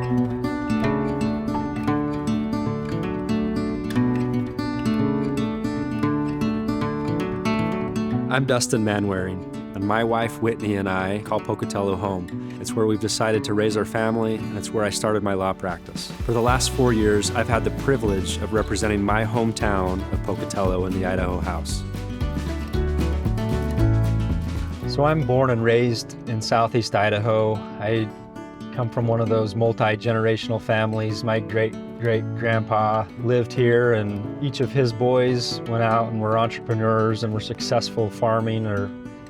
I'm Dustin Manwaring, and my wife Whitney and I call Pocatello home. It's where we've decided to raise our family, and it's where I started my law practice. For the last 4 years, I've had the privilege of representing my hometown of Pocatello in the Idaho House. So I'm born and raised in southeast Idaho. I come from one of those multi-generational families. My great-great-grandpa lived here, and each of his boys went out and were entrepreneurs and were successful farming or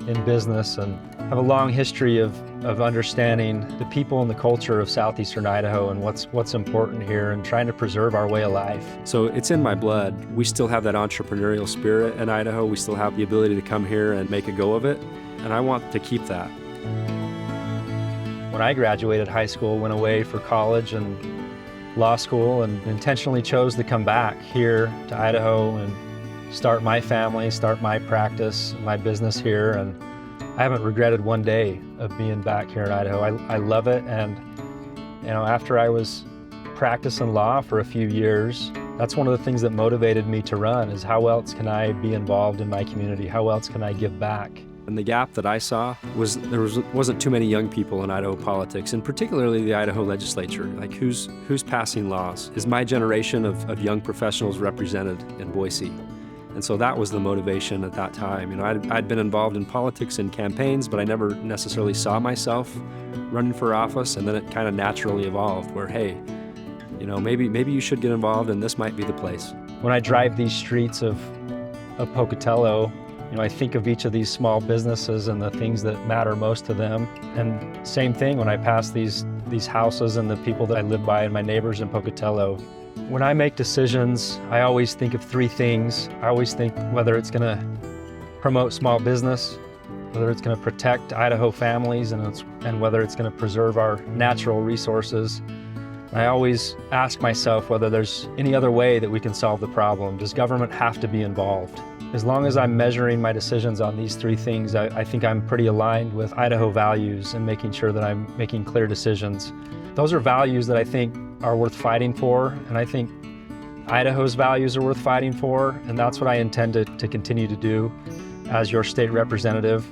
in business, and have a long history of understanding the people and the culture of southeastern Idaho and what's important here and trying to preserve our way of life. So it's in my blood. We still have that entrepreneurial spirit in Idaho. We still have the ability to come here and make a go of it, and I want to keep that. When I graduated high school, went away for college and law school, and intentionally chose to come back here to Idaho and start my family, start my practice, my business here, and I haven't regretted one day of being back here in Idaho. I love it, and after I was practicing law for a few years, that's one of the things that motivated me to run, is how else can I be involved in my community? How else can I give back? And the gap that I saw was wasn't too many young people in Idaho politics, and particularly the Idaho legislature. Like, who's passing laws? Is my generation of young professionals represented in Boise? And so that was the motivation at that time. I'd been involved in politics and campaigns, but I never necessarily saw myself running for office, and then it kind of naturally evolved where, hey, maybe you should get involved, and this might be the place. When I drive these streets of Pocatello, I think of each of these small businesses and the things that matter most to them. And same thing when I pass these houses and the people that I live by and my neighbors in Pocatello. When I make decisions, I always think of three things. I always think whether it's going to promote small business, whether it's going to protect Idaho families, and whether it's going to preserve our natural resources. I always ask myself whether there's any other way that we can solve the problem. Does government have to be involved? As long as I'm measuring my decisions on these three things, I think I'm pretty aligned with Idaho values and making sure that I'm making clear decisions. Those are values that I think are worth fighting for, and I think Idaho's values are worth fighting for, and that's what I intend to continue to do as your state representative.